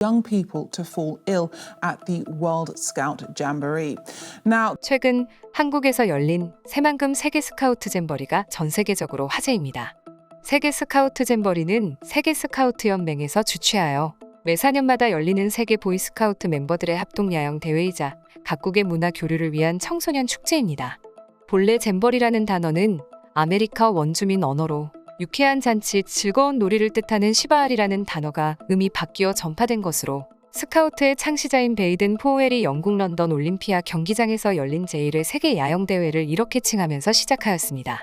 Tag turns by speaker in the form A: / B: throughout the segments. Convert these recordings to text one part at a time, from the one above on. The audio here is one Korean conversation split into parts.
A: young people to fall ill at the World Scout Jamboree. Now,
B: 최근 한국에서 열린 새만금 세계 스카우트 잼버리가 전 세계적으로 화제입니다. 세계 스카우트 잼버리는 세계 스카우트 연맹에서 주최하여 매 4년마다 열리는 세계 보이스카우트 멤버들의 합동 야영 대회이자 각국의 문화 교류를 위한 청소년 축제입니다. 본래 잼버리라는 단어는 아메리카 원주민 언어로 유쾌한 잔치, 즐거운 놀이를 뜻하는 시바알이라는 단어가 음이 바뀌어 전파된 것으로 스카우트의 창시자인 베이든 포웰이 영국 런던 올림피아 경기장에서 열린 제1회 세계 야영 대회를 이렇게 칭하면서 시작하였습니다.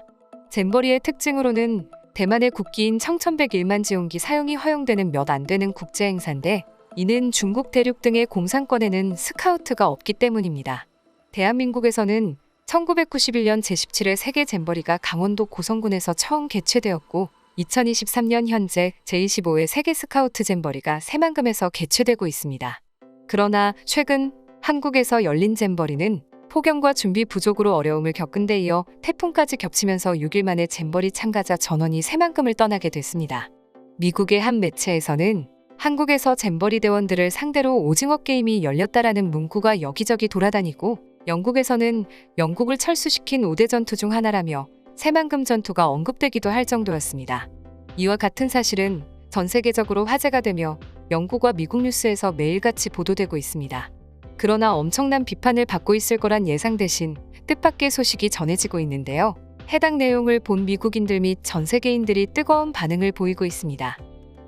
B: 잼버리의 특징으로는 대만의 국기인 청천백일만지용기 사용이 허용되는 몇 안 되는 국제 행사인데 이는 중국 대륙 등의 공산권에는 스카우트가 없기 때문입니다. 대한민국에서는 1991년 제17회 세계 잼버리가 강원도 고성군에서 처음 개최되었고 2023년 현재 제25회 세계 스카우트 잼버리가 새만금에서 개최되고 있습니다. 그러나 최근 한국에서 열린 잼버리는 폭염과 준비 부족으로 어려움을 겪은 데 이어 태풍까지 겹치면서 6일 만에 잼버리 참가자 전원이 새만금을 떠나게 됐습니다. 미국의 한 매체에서는 한국에서 잼버리 대원들을 상대로 오징어 게임이 열렸다라는 문구가 여기저기 돌아다니고 영국에서는 영국을 철수시킨 5대 전투 중 하나라며 새만금 전투가 언급되기도 할 정도였습니다. 이와 같은 사실은 전 세계적으로 화제가 되며 영국과 미국 뉴스에서 매일같이 보도되고 있습니다. 그러나 엄청난 비판을 받고 있을 거란 예상 대신 뜻밖의 소식이 전해지고 있는데요. 해당 내용을 본 미국인들 및 전 세계인들이 뜨거운 반응을 보이고 있습니다.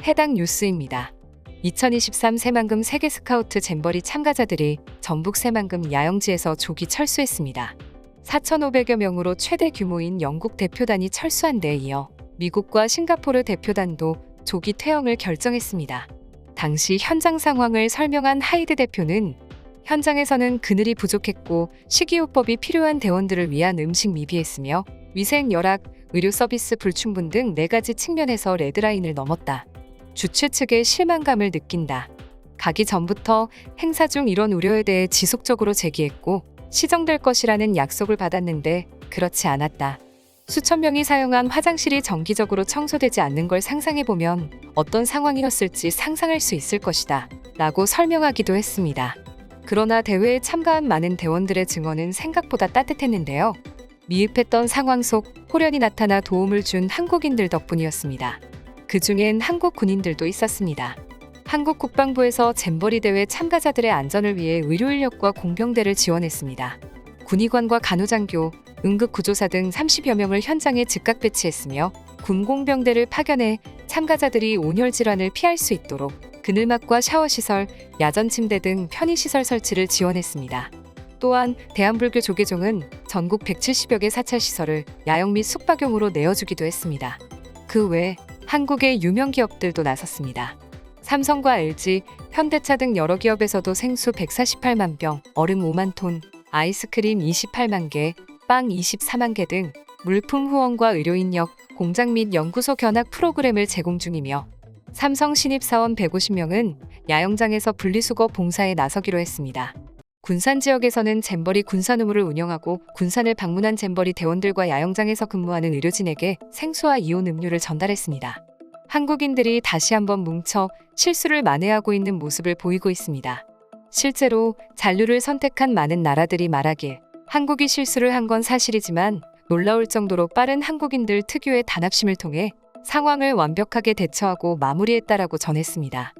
B: 해당 뉴스입니다. 2023 새만금 세계 스카우트 잼버리 참가자들이 전북 새만금 야영지에서 조기 철수했습니다. 4,500여 명으로 최대 규모인 영국 대표단이 철수한 데에 이어 미국과 싱가포르 대표단도 조기 퇴영을 결정했습니다. 당시 현장 상황을 설명한 하이드 대표는 현장에서는 그늘이 부족했고 식이요법이 필요한 대원들을 위한 음식 미비했으며 위생, 열악, 의료 서비스 불충분 등 4가지 측면에서 레드라인을 넘었다. 주최 측의 실망감을 느낀다. 가기 전부터 행사 중 이런 우려에 대해 지속적으로 제기했고 시정될 것이라는 약속을 받았는데 그렇지 않았다. 수천 명이 사용한 화장실이 정기적으로 청소되지 않는 걸 상상해보면 어떤 상황이었을지 상상할 수 있을 것이다. 라고 설명하기도 했습니다. 그러나 대회에 참가한 많은 대원들의 증언은 생각보다 따뜻했는데요. 미흡했던 상황 속 호련히 나타나 도움을 준 한국인들 덕분이었습니다. 그 중엔 한국 군인들도 있었습니다. 한국 국방부에서 잼버리 대회 참가자들의 안전을 위해 의료 인력과 공병대를 지원했습니다. 군의관과 간호장교, 응급구조사 등 30여 명을 현장에 즉각 배치했으며 군공병대를 파견해 참가자들이 온열 질환을 피할 수 있도록 그늘막과 샤워시설, 야전 침대 등 편의시설 설치를 지원했습니다. 또한 대한불교 조계종은 전국 170여 개 사찰시설을 야영 및 숙박용으로 내어주기도 했습니다. 그 외 한국의 유명 기업들도 나섰습니다. 삼성과 LG, 현대차 등 여러 기업에서도 생수 148만 병, 얼음 5만 톤, 아이스크림 28만 개, 빵 24만 개 등 물품 후원과 의료인력, 공장 및 연구소 견학 프로그램을 제공 중이며 삼성 신입사원 150명은 야영장에서 분리수거 봉사에 나서기로 했습니다. 군산 지역에서는 잼버리 군산우물을 운영하고 군산을 방문한 잼버리 대원들과 야영장에서 근무하는 의료진에게 생수와 이온 음료를 전달했습니다. 한국인들이 다시 한번 뭉쳐 실수를 만회하고 있는 모습을 보이고 있습니다. 실제로 잔류를 선택한 많은 나라들이 말하길 한국이 실수를 한 건 사실이지만 놀라울 정도로 빠른 한국인들 특유의 단합심을 통해 상황을 완벽하게 대처하고 마무리했다라고 전했습니다.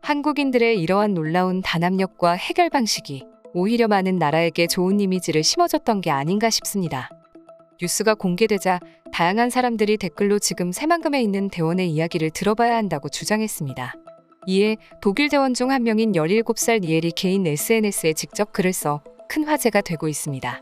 B: 한국인들의 이러한 놀라운 단합력과 해결 방식이 오히려 많은 나라에게 좋은 이미지를 심어줬던 게 아닌가 싶습니다. 뉴스가 공개되자 다양한 사람들이 댓글로 지금 새만금에 있는 대원의 이야기를 들어봐야 한다고 주장했습니다. 이에 독일 대원 중 한 명인 17살 니엘이 개인 SNS에 직접 글을 써 큰 화제가 되고 있습니다.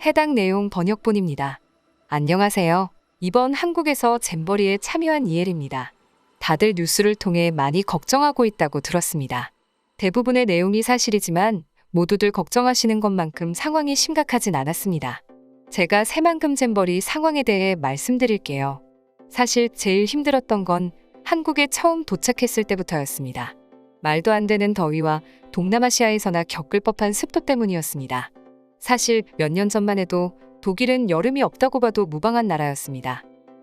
B: 해당 내용 번역본입니다. 안녕하세요. 이번 한국에서 잼버리에 참여한 이엘입니다. 다들 뉴스를 통해 많이 걱정하고 있다고 들었습니다. 대부분의 내용이 사실이지만 모두들 걱정하시는 것만큼 상황이 심각하진 않았습니다. 제가 새만금 잼버리 상황에 대해 말씀드릴게요. 사실 제일 힘들었던 건 한국에 처음 도착했을 때부터였습니다. 말도 안 되는 더위와 동남아시아에서나 겪을 법한 습도 때문이었습니다. 사실 몇 년 전만 해도 독일은 여름이 없다고 봐도 무방한 나라였습니다.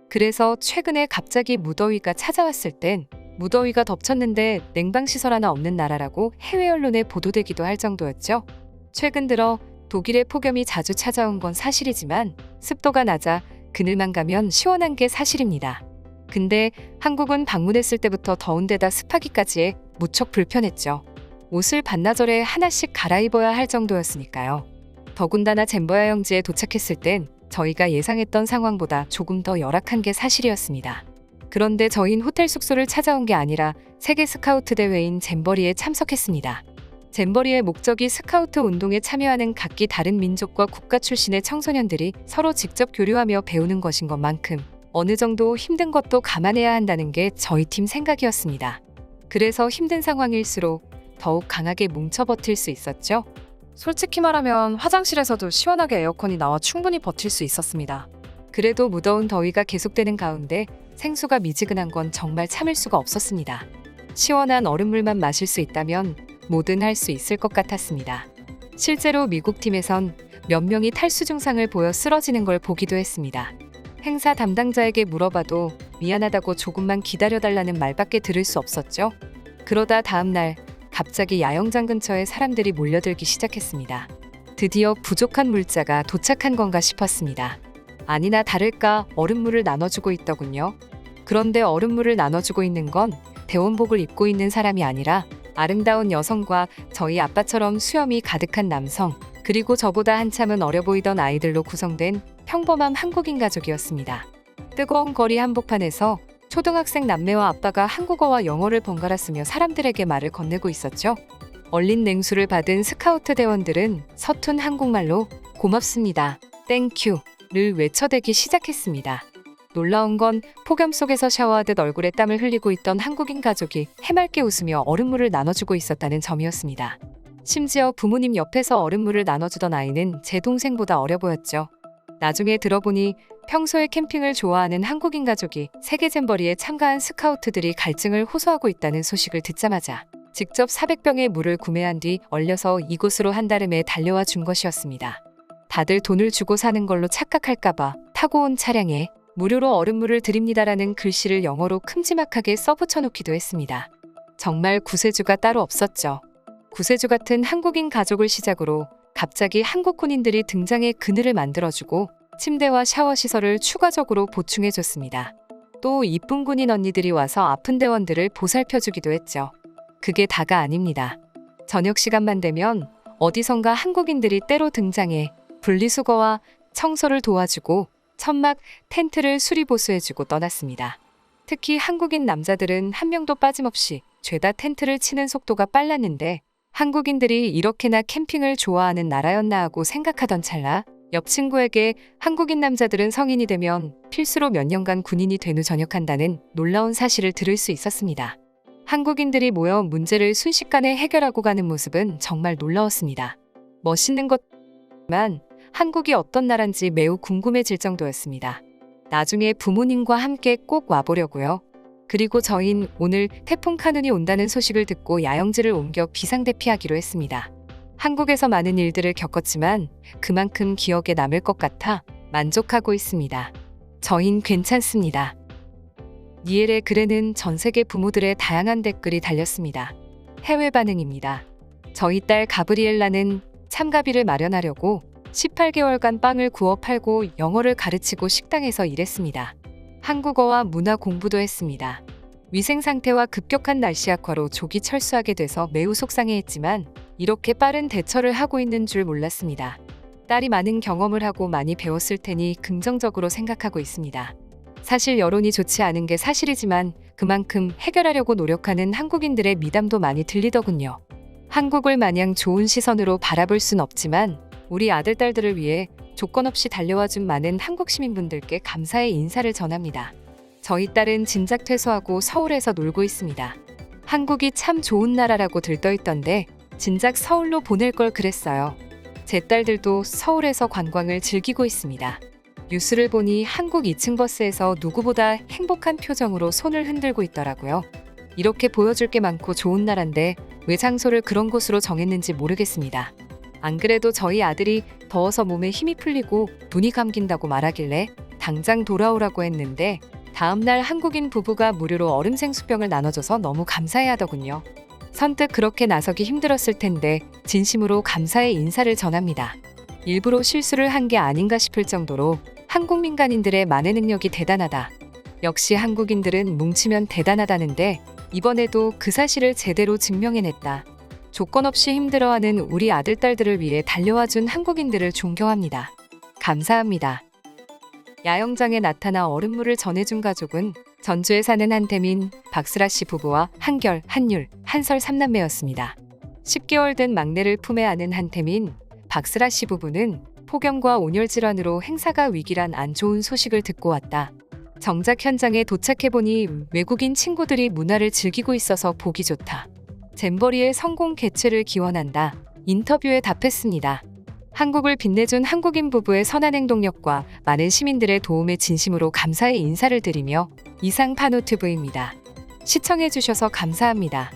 B: 그래서 최근에 갑자기 무더위가 찾아왔을 땐 무더위가 덮쳤는데 냉방시설 하나 없는 나라라고 해외 언론에 보도되기도 할 정도였죠. 최근 들어 독일의 폭염이 자주 찾아온 건 사실이지만 습도가 낮아 그늘만 가면 시원한 게 사실입니다. 근데 한국은 방문했을 때부터 더운 데다 습하기까지에 무척 불편했죠. 옷을 반나절에 하나씩 갈아입어야 할 정도였으니까요. 더군다나 젠버야 영지에 도착했을 땐 저희가 예상했던 상황보다 조금 더 열악한 게 사실이었습니다. 그런데 저희는 호텔 숙소를 찾아온 게 아니라 세계 스카우트 대회인 잼버리에 참석했습니다. 잼버리의 목적이 스카우트 운동에 참여하는 각기 다른 민족과 국가 출신의 청소년들이 서로 직접 교류하며 배우는 것인 것만큼 어느 정도 힘든 것도 감안해야 한다는 게 저희 팀 생각이었습니다. 그래서 힘든 상황일수록 더욱 강하게 뭉쳐 버틸 수 있었죠. 솔직히 말하면 화장실에서도 시원하게 에어컨이 나와 충분히 버틸 수 있었습니다. 그래도 무더운 더위가 계속되는 가운데 생수가 미지근한 건 정말 참을 수가 없었습니다. 시원한 얼음물만 마실 수 있다면 뭐든 할 수 있을 것 같았습니다. 실제로 미국 팀에선 몇 명이 탈수 증상을 보여 쓰러지는 걸 보기도 했습니다. 행사 담당자에게 물어봐도 미안하다고 조금만 기다려달라는 말밖에 들을 수 없었죠. 그러다 다음 날 갑자기 야영장 근처에 사람들이 몰려들기 시작했습니다. 드디어 부족한 물자가 도착한 건가 싶었습니다. 아니나 다를까 얼음물을 나눠주고 있더군요. 그런데 얼음물을 나눠주고 있는 건 대원복을 입고 있는 사람이 아니라 아름다운 여성과 저희 아빠처럼 수염이 가득한 남성, 그리고 저보다 한참은 어려 보이던 아이들로 구성된 평범한 한국인 가족이었습니다. 뜨거운 거리 한복판에서 초등학생 남매와 아빠가 한국어와 영어를 번갈아 쓰며 사람들에게 말을 건네고 있었죠. 얼린 냉수를 받은 스카우트 대원들은 서툰 한국말로 고맙습니다, 땡큐를 외쳐대기 시작했습니다. 놀라운 건 폭염 속에서 샤워하듯 얼굴에 땀을 흘리고 있던 한국인 가족이 해맑게 웃으며 얼음물을 나눠주고 있었다는 점이었습니다. 심지어 부모님 옆에서 얼음물을 나눠주던 아이는 제 동생보다 어려 보였죠. 나중에 들어보니 평소에 캠핑을 좋아하는 한국인 가족이 세계 잼버리에 참가한 스카우트들이 갈증을 호소하고 있다는 소식을 듣자마자 직접 400병의 물을 구매한 뒤 얼려서 이곳으로 한달음에 달려와 준 것이었습니다. 다들 돈을 주고 사는 걸로 착각할까봐 타고 온 차량에 무료로 얼음물을 드립니다라는 글씨를 영어로 큼지막하게 써붙여놓기도 했습니다. 정말 구세주가 따로 없었죠. 구세주 같은 한국인 가족을 시작으로 갑자기 한국 군인들이 등장해 그늘을 만들어주고 침대와 샤워 시설을 추가적으로 보충해줬습니다. 또 이쁜 군인 언니들이 와서 아픈 대원들을 보살펴주기도 했죠. 그게 다가 아닙니다. 저녁 시간만 되면 어디선가 한국인들이 때로 등장해 분리수거와 청소를 도와주고 천막 텐트를 수리보수해주고 떠났습니다. 특히 한국인 남자들은 한 명도 빠짐없이 죄다 텐트를 치는 속도가 빨랐는데 한국인들이 이렇게나 캠핑을 좋아하는 나라였나 하고 생각하던 찰나 옆 친구에게 한국인 남자들은 성인이 되면 필수로 몇 년간 군인이 된 후 전역한다는 놀라운 사실을 들을 수 있었습니다. 한국인들이 모여 문제를 순식간에 해결하고 가는 모습은 정말 놀라웠습니다. 멋있는 것만 한국이 어떤 나라인지 매우 궁금해질 정도였습니다. 나중에 부모님과 함께 꼭 와보려고요. 그리고 저흰 오늘 태풍 카눈이 온다는 소식을 듣고 야영지를 옮겨 비상대피하기로 했습니다. 한국에서 많은 일들을 겪었지만 그만큼 기억에 남을 것 같아 만족하고 있습니다. 저흰 괜찮습니다. 니엘의 글에는 전 세계 부모들의 다양한 댓글이 달렸습니다. 해외 반응입니다. 저희 딸 가브리엘라는 참가비를 마련하려고 18개월간 빵을 구워 팔고 영어를 가르치고 식당에서 일했습니다. 한국어와 문화 공부도 했습니다. 위생 상태와 급격한 날씨 악화로 조기 철수하게 돼서 매우 속상해했지만 이렇게 빠른 대처를 하고 있는 줄 몰랐습니다. 딸이 많은 경험을 하고 많이 배웠을 테니 긍정적으로 생각하고 있습니다. 사실 여론이 좋지 않은 게 사실이지만 그만큼 해결하려고 노력하는 한국인들의 미담도 많이 들리더군요. 한국을 마냥 좋은 시선으로 바라볼 순 없지만 우리 아들, 딸들을 위해 조건 없이 달려와준 많은 한국 시민분들께 감사의 인사를 전합니다. 저희 딸은 진작 퇴소하고 서울에서 놀고 있습니다. 한국이 참 좋은 나라라고 들떠있던데 진작 서울로 보낼 걸 그랬어요. 제 딸들도 서울에서 관광을 즐기고 있습니다. 뉴스를 보니 한국 2층 버스에서 누구보다 행복한 표정으로 손을 흔들고 있더라고요. 이렇게 보여줄 게 많고 좋은 나라인데 왜 장소를 그런 곳으로 정했는지 모르겠습니다. 안 그래도 저희 아들이 더워서 몸에 힘이 풀리고 눈이 감긴다고 말하길래 당장 돌아오라고 했는데 다음날 한국인 부부가 무료로 얼음 생수병을 나눠줘서 너무 감사해 하더군요. 선뜻 그렇게 나서기 힘들었을 텐데 진심으로 감사의 인사를 전합니다. 일부러 실수를 한 게 아닌가 싶을 정도로 한국 민간인들의 만회 능력이 대단하다. 역시 한국인들은 뭉치면 대단하다는데 이번에도 그 사실을 제대로 증명해냈다. 조건 없이 힘들어하는 우리 아들딸들을 위해 달려와준 한국인들을 존경합니다. 감사합니다. 야영장에 나타나 얼음물을 전해준 가족은 전주에 사는 한태민, 박슬아 씨 부부와 한결, 한율, 한설 3남매였습니다. 10개월 된 막내를 품에 안은 한태민, 박슬아 씨 부부는 폭염과 온열 질환으로 행사가 위기란 안 좋은 소식을 듣고 왔다. 정작 현장에 도착해보니 외국인 친구들이 문화를 즐기고 있어서 보기 좋다. 잼버리의 성공 개최를 기원한다. 인터뷰에 답했습니다. 한국을 빛내준 한국인 부부의 선한 행동력과 많은 시민들의 도움에 진심으로 감사의 인사를 드리며 이상 파노TV입니다. 시청해주셔서 감사합니다.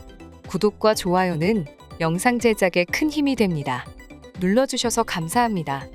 B: 구독과 좋아요는 영상 제작에 큰 힘이 됩니다. 눌러주셔서 감사합니다.